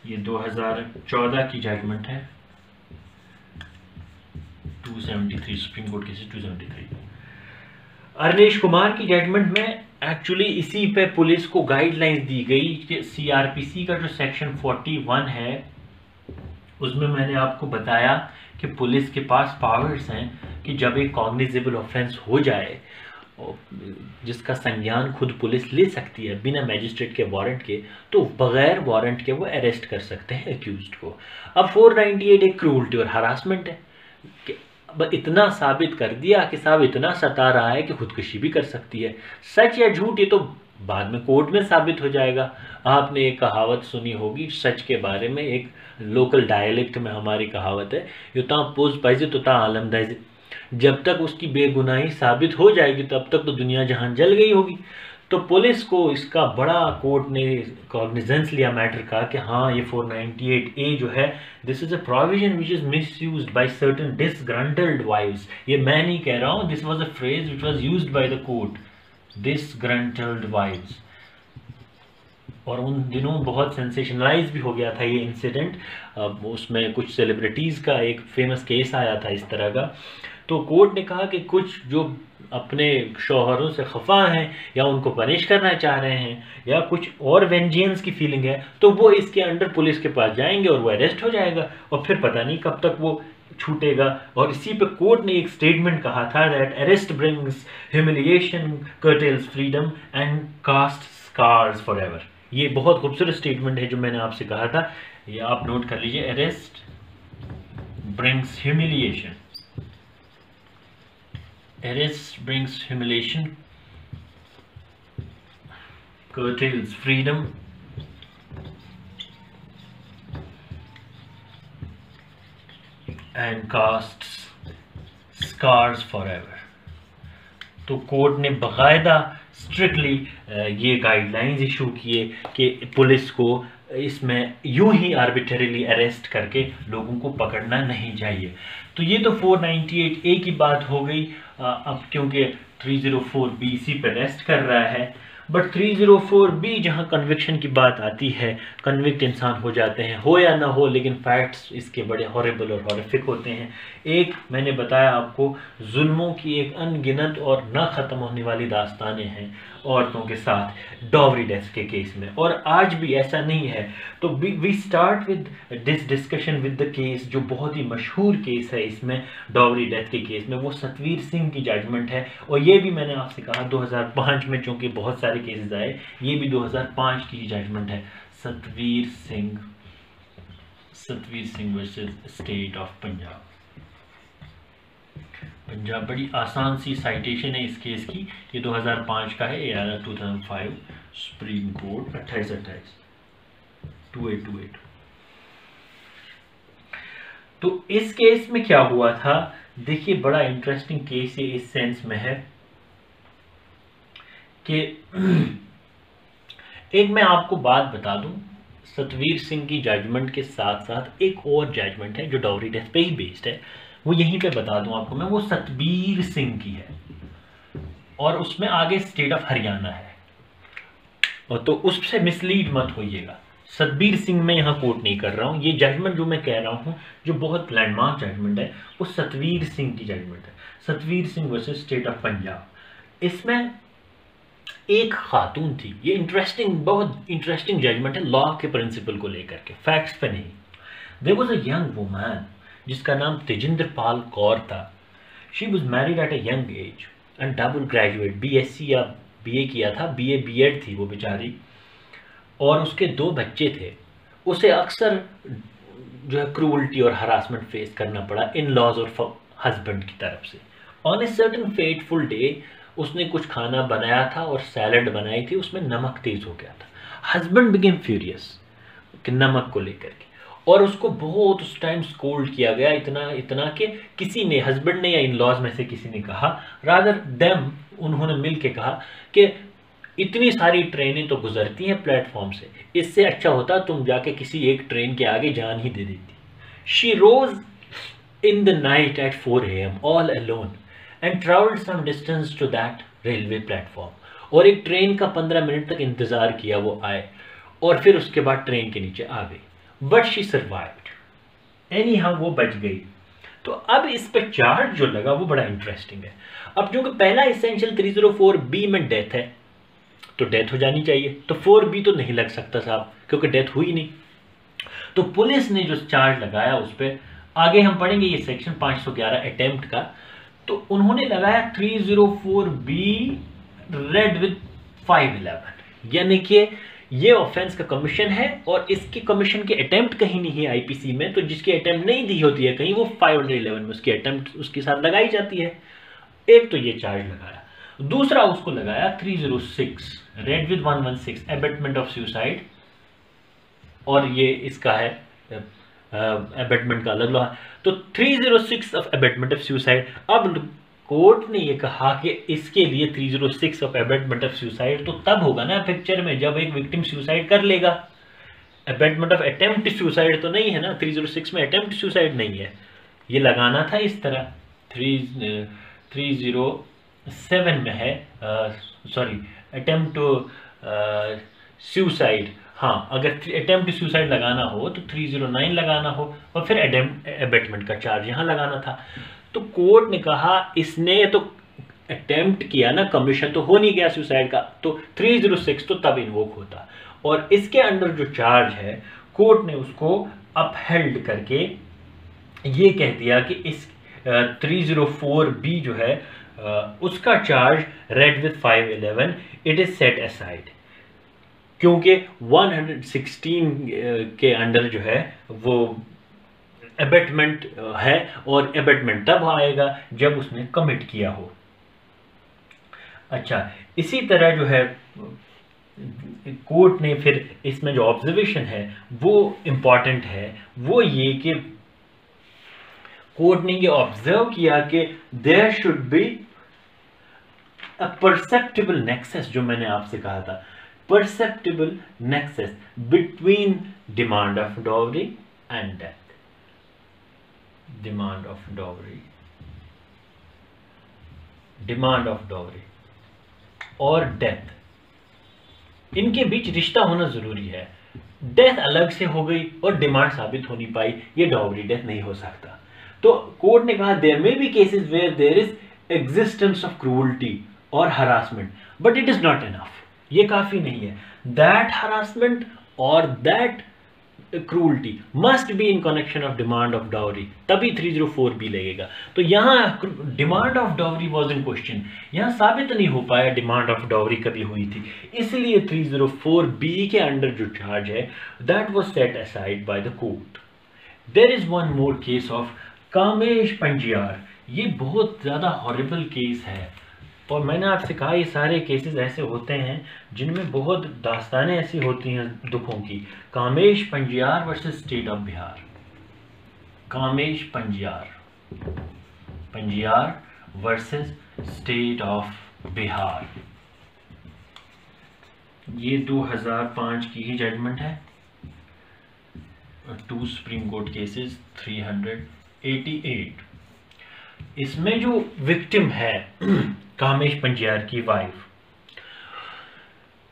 ये 2014 की जजमेंट है, 273, supreme court case 273। Arnesh Kumar की जजमेंट में एक्चुअली इसी पे पुलिस को गाइडलाइंस दी गई कि CRPC का जो सेक्शन 41 है उसमें मैंने आपको बताया कि पुलिस के पास पावर्स हैं कि जब एक कॉग्निजेबल ऑफेंस हो जाए जिसका संज्ञान खुद पुलिस ले सकती है बिना मैजिस्ट्रेट के वारंट के, तो बगैर वारंट के वो अरेस्ट कर सकते हैं अक्यूज्ड को। अब 498 एक क्रूरल्टी और हरासमेंट है कि इतना साबित कर दिया कि साहब इतना सता रहा है कि खुदकुशी भी कर सकती है। सच या झूठ ये तो बाद में कोर्ट में साबित हो जाएगा। आपने एक कहावत सुनी होगी सच के बारे में, एक लोकल डायलेक्ट में हमारी कहावत है, युता पोज पाइजे तो ता आलम दाइजे। जब तक उसकी बेगुनाही साबित हो जाएगी तब तक तो दुनिया जहां जल गई होगी। तो पुलिस को इसका बड़ा कोर्ट ने कॉग्निजेंस लिया मैटर का कि हाँ ये 498A जो है, this is a provision which is misused by certain disgruntled wives. ये मैं नहीं कह रहा हूँ, this was a phrase which was used by the court, disgruntled wives. और उन दिनों बहुत सेंसेशनलाइज भी हो गया था ये इंसिडेंट, उसमें कुछ सेलिब्रिटीज़ का एक फेमस केस आया था इस तरह का। तो कोर्ट ने कहा कि कुछ जो अपने शौहरों से खफा हैं या उनको पनिश करना चाह रहे हैं या कुछ और वेंजियंस की फीलिंग है, तो वो इसके अंडर पुलिस के पास जाएंगे और वो अरेस्ट हो जाएगा और फिर पता नहीं कब तक वो छूटेगा। और इसी पे कोर्ट ने एक स्टेटमेंट कहा था that arrest brings humiliation, curtails freedom and cast scars forever. ये बहुत खूबसूरत स्टेटमेंट है जो मैंने आपसे कहा था, ये आप नोट कर लीजिए। Arrest brings humiliation, arrest brings humiliation, curtails freedom, and casts scars forever। तो कोर्ट ने बाकायदा स्ट्रिक्टली ये गाइडलाइंस इशू किए कि पुलिस को इसमें यूं ही आर्बिट्ररीली अरेस्ट करके लोगों को पकड़ना नहीं चाहिए। तो ये तो 498A की बात हो गई। अब क्योंकि 304B इसी पर रेस्ट कर रहा है, बट 304B जहाँ कन्विक्शन की बात आती है, कन्विक्ट इंसान हो जाते हैं, हो या ना हो, लेकिन फैक्ट्स इसके बड़े हॉरिबल और हॉरिफिक होते हैं। एक मैंने बताया आपको, जुल्मों की एक अनगिनत और न ख़त्म होने वाली दास्तानें हैं औरतों के साथ डॉवरी डेथ के केस में, और आज भी ऐसा नहीं है। तो we start with this discussion with the case जो बहुत ही मशहूर केस है इसमें, डॉवरी डेथ के केस में, वो सतवीर सिंह की जजमेंट है। और ये भी मैंने आपसे कहा 2005 में, चूँकि बहुत सारे केसेस आए, ये भी 2005 की जजमेंट है। Satveer Singh versus state of Punjab. बड़ी आसान सी साइटेशन है इस केस की, ये 2005 का है, 2005 सुप्रीम कोर्ट 2828 2828। तो इस केस में क्या हुआ था, देखिए बड़ा इंटरेस्टिंग केस ये इस सेंस में है कि एक मैं आपको बात बता दूं, सतवीर सिंह की जजमेंट के साथ साथ एक और जजमेंट है जो डॉवरी डेथ पे ही बेस्ड है, वो यहीं पे बता दूं आपको मैं, वो सतबीर सिंह की है और उसमें आगे स्टेट ऑफ हरियाणा है, और तो उससे मिसलीड मत होइएगा। सतबीर सिंह मैं यहाँ कोट नहीं कर रहा हूँ, ये जजमेंट जो मैं कह रहा हूँ जो बहुत लैंडमार्क जजमेंट है वो सतवीर सिंह की जजमेंट है, Satveer Singh versus state of Punjab. इसमें एक खातून थी, ये इंटरेस्टिंग, बहुत इंटरेस्टिंग जजमेंट है लॉ के प्रिंसिपल को लेकर के, फैक्ट्स पे नहीं। There was a young woman जिसका नाम तेजिंदर पाल कौर था। She was married at a young age and double graduate, BSc या बीए किया था, बीए बीएड थी वो बेचारी, और उसके 2 बच्चे थे। उसे अक्सर जो है क्रूअल्टी और हरासमेंट फेस करना पड़ा इन लॉज और हस्बैंड की तरफ से। On a certain fateful day उसने कुछ खाना बनाया था और सैलड बनाई थी, उसमें नमक तेज हो गया था। हस्बैंड बिकेम फ्यूरियस कि नमक को लेकर के, और उसको बहुत उस टाइम स्कोल्ड किया गया, इतना इतना कि किसी ने, हस्बैंड ने या इन लॉज में से किसी ने कहा, रादर देम, उन्होंने मिल के कहा कि इतनी सारी ट्रेनें तो गुजरती हैं प्लेटफॉर्म से, इससे अच्छा होता तुम जाके किसी एक ट्रेन के आगे जान ही दे देती। She rose in the night at 4 AM all alone and travelled some distance to that railway platform, और एक ट्रेन का 15 मिनट तक इंतजार किया वो आए, और फिर उसके बाद ट्रेन के नीचे आ गई। But she survived, any how वो बच गई। तो अब इस पर चार्ज जो लगा वो बड़ा इंटरेस्टिंग है। अब क्योंकि पहला इसेंशियल 304B में डेथ है तो डेथ हो जानी चाहिए, तो 4B तो नहीं लग सकता साहब क्योंकि डेथ हुई नहीं। तो पुलिस ने जो चार्ज लगाया उस पर, आगे हम पढ़ेंगे ये सेक्शन 511 अटेम्प्ट का, तो उन्होंने लगाया 304B रेड विद 511, यानी कि ये ऑफेंस का कमीशन है और इसके कमीशन के अटेम्प्ट कहीं नहीं है आईपीसी में, तो जिसकी अटेम्प्ट नहीं दी होती है कहीं, वो 511 में उसकी अटेम्प्ट उसके साथ लगाई जाती है। एक तो ये चार्ज लगाया, दूसरा उसको लगाया 306 read with 116 abetment of suicide, और ये इसका है एबेटमेंट का अलग लॉ। तो 306 ऑफ एबेटमेंट ऑफ सुसाइड। अब कोर्ट ने ये कहा कि इसके लिए 306 ऑफ एबेटमेंट ऑफ सुसाइड तो तब होगा ना पिक्चर में जब एक विक्टिम सुसाइड कर लेगा, एबेटमेंट ऑफ अटेम्प्ट सुसाइड तो नहीं है ना, 306 में अटेम्प्ट सुसाइड नहीं है। ये लगाना था इस तरह, 307 में है, सॉरी अटेम्प्ट टू सुसाइड, हाँ अगर अटेम्प्ट टू सुसाइड लगाना हो तो 309 लगाना हो, और फिर एबेटमेंट का चार्ज यहाँ लगाना था। तो कोर्ट ने कहा इसने तो अटेम्प्ट किया ना, कमीशन तो हो नहीं गया सुसाइड का, तो 306 तो तब इन्वोक होता, और इसके अंडर जो चार्ज है कोर्ट ने उसको अपहेल्ड करके ये कह दिया कि इस 304B जो है उसका charge read with 511 it is set aside, क्योंकि 116 के अंडर जो है वो एबेटमेंट है, और एबेटमेंट तब आएगा जब उसने कमिट किया हो। अच्छा, इसी तरह जो है कोर्ट ने फिर इसमें जो ऑब्जर्वेशन है वो इंपॉर्टेंट है, वो ये कि कोर्ट ने ये ऑब्जर्व किया कि there should be a perceptible nexus, जो मैंने आपसे कहा था, perceptible nexus between demand of dowry and death. Demand of dowry, demand of dowry और डेथ, इनके बीच रिश्ता होना जरूरी है। डेथ अलग से हो गई और डिमांड साबित हो नहीं पाई, ये डॉवरी डेथ नहीं हो सकता। तो कोर्ट ने कहा there may be cases where there is existence of cruelty और harassment, but it is not enough, ये काफी नहीं है। दैट हरासमेंट और that cruelty must be in connection of demand of dowry, तभी 304B लगेगा। तो यहाँ demand of dowry was in question, यहाँ साबित नहीं हो पाया डिमांड ऑफ डाउरी कभी हुई थी, इसलिए 304B के अंडर जो चार्ज है that was set aside by the court. There is one more case of Kamesh Panjiyar, ये बहुत ज्यादा हॉरिबल केस है, और मैंने आपसे कहा ये सारे केसेस ऐसे होते हैं जिनमें बहुत दास्तानें ऐसी होती हैं दुखों की। Kamesh Panjiyar versus state of Bihar, Kamesh Panjiyar, Panjiyar versus state of Bihar, ये 2005 की ही जजमेंट है। 2 सुप्रीम कोर्ट केसेस 388। इसमें जो विक्टिम है कामेश पंजियार की वाइफ,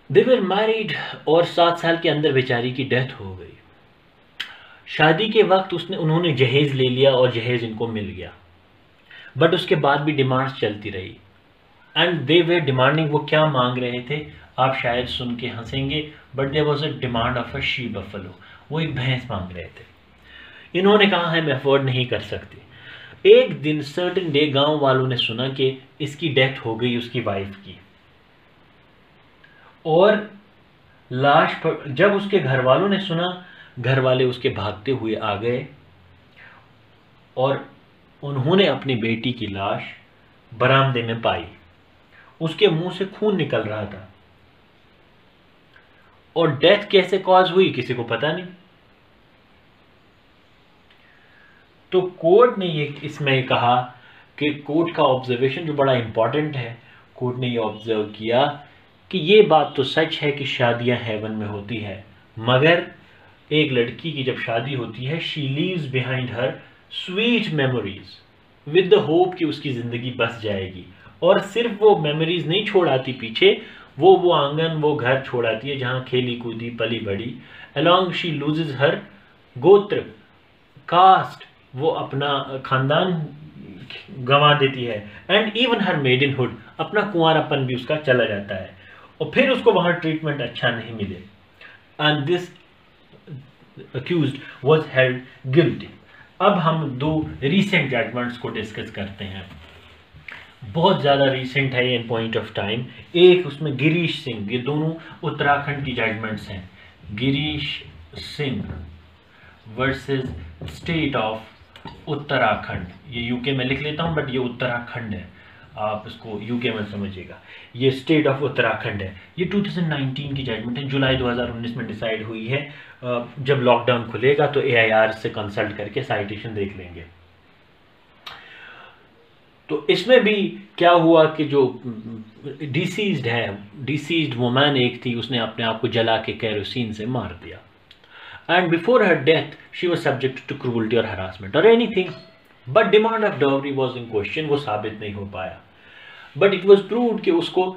दे वर मैरिड और 7 साल के अंदर बेचारी की डेथ हो गई। शादी के वक्त उन्होंने जहेज ले लिया और जहेज इनको मिल गया, बट उसके बाद भी डिमांड्स चलती रही। एंड दे वे डिमांडिंग, वो क्या मांग रहे थे आप शायद सुन के हंसेंगे, but there was a demand of a she buffalo. वो एक भैंस मांग रहे थे। इन्होंने कहा है मैं अफोर्ड नहीं कर सकती। एक दिन सर्टेन डे गांव वालों ने सुना कि इसकी डेथ हो गई उसकी वाइफ की, और लाश पर जब उसके घर वालों ने सुना, घर वाले उसके भागते हुए आ गए और उन्होंने अपनी बेटी की लाश बरामदे में पाई। उसके मुंह से खून निकल रहा था और डेथ कैसे कॉज हुई किसी को पता नहीं। तो कोर्ट ने ये इसमें कहा कि कोर्ट का ऑब्जर्वेशन जो बड़ा इंपॉर्टेंट है, कोर्ट ने ये ऑब्जर्व किया कि ये बात तो सच है कि शादियां हेवन में होती है, मगर एक लड़की की जब शादी होती है, she leaves behind her sweet memories with the hope कि उसकी जिंदगी बस जाएगी। और सिर्फ वो मेमोरीज नहीं छोड़ आती पीछे, वो आंगन, वो घर छोड़ आती है जहां खेली कूदी पली बड़ी। अलॉन्ग शी लूजेज हर गोत्र, कास्ट, वो अपना खानदान गंवा देती है, एंड इवन हर मेडनहुड, अपना कुंवारापन भी उसका चला जाता है, और फिर उसको वहां ट्रीटमेंट अच्छा नहीं मिले। And this accused was held guilty। अब हम 2 recent judgments को डिस्कस करते हैं। बहुत ज़्यादा recent है ये in point of time। एक उसमें गिरीश सिंह, ये दोनों उत्तराखंड की जजमेंट्स हैं। Girish Singh versus state of Uttarakhand. ये यूके में लिख लेता हूँ, बट ये उत्तराखंड है, आप इसको यूके में समझिएगा। ये स्टेट ऑफ उत्तराखंड है। ये 2019 की जजमेंट है, जुलाई 2019 में डिसाइड हुई है। जब लॉकडाउन खुलेगा तो AIR से कंसल्ट करके साइटेशन देख लेंगे। तो इसमें भी क्या हुआ कि जो डिसीज्ड वुमन एक थी, उसने अपने आप को जला के केरोसिन से मार दिया। And before her death she was subject to cruelty और हरासमेंट और anything, but demand of dowry was in question. वो साबित नहीं हो पाया, बट इट वाज प्रूव्ड कि उसको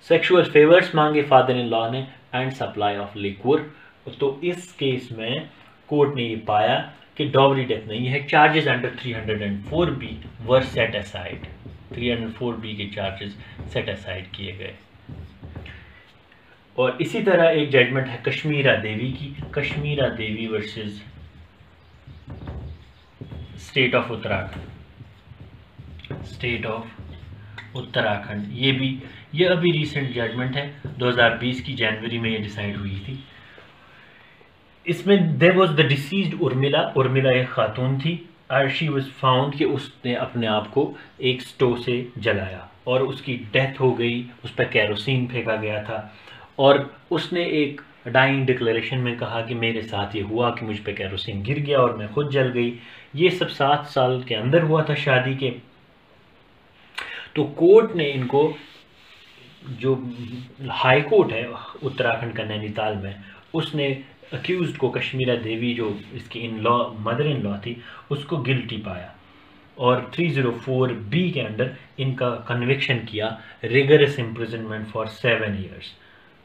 सेक्सुअल फेवर्स मांगे फादर इन लॉ ने एंड सप्लाई ऑफ लिक्वर। तो इस केस में कोर्ट ने ये पाया कि डाउरी डेथ नहीं है। चार्जेस अंडर 304B वर सेट असाइड। 304B के चार्जेस सेट असाइड किए गए। और इसी तरह एक जजमेंट है कश्मीरा देवी की, Kashmira Devi versus state of Uttarakhand. State of Uttarakhand ये अभी रिसेंट जजमेंट है, 2020 की जनवरी में ये डिसाइड हुई थी। इसमें there was the deceased Urmila एक खातून थी, और शी वाज फाउंड कि उसने अपने आप को एक स्टोव से जलाया और उसकी डेथ हो गई। उस पर केरोसिन फेंका गया था और उसने एक डाइंग डिक्लेरेशन में कहा कि मेरे साथ ये हुआ कि मुझ पे केरोसिन गिर गया और मैं खुद जल गई। ये सब 7 साल के अंदर हुआ था शादी के। तो कोर्ट ने इनको, जो हाई कोर्ट है उत्तराखंड का नैनीताल में, उसने अक्यूज्ड को कश्मीरा देवी, जो इसकी मदर इन लॉ थी, उसको गिल्टी पाया और 304B के अंडर इनका कन्विक्शन किया, रिगरस इम्प्रिजनमेंट फॉर 7 years।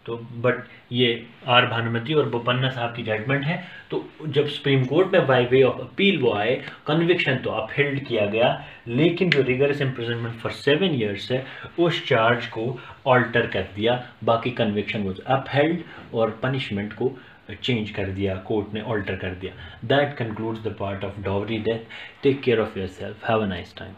तो बट ये आर भानुमति और बोपन्ना साहब की जजमेंट है। तो जब सुप्रीम कोर्ट में बाय वे ऑफ अपील वो आए, कन्विक्शन तो अपहेल्ड किया गया, लेकिन जो रिगरस इम्प्रिजनमेंट फॉर 7 years है उस चार्ज को ऑल्टर कर दिया। बाकी कन्विक्शन वाज अपहेल्ड और पनिशमेंट को चेंज कर दिया, कोर्ट ने ऑल्टर कर दिया। That concludes the part of dowry death. Take care of yourself, have a nice time.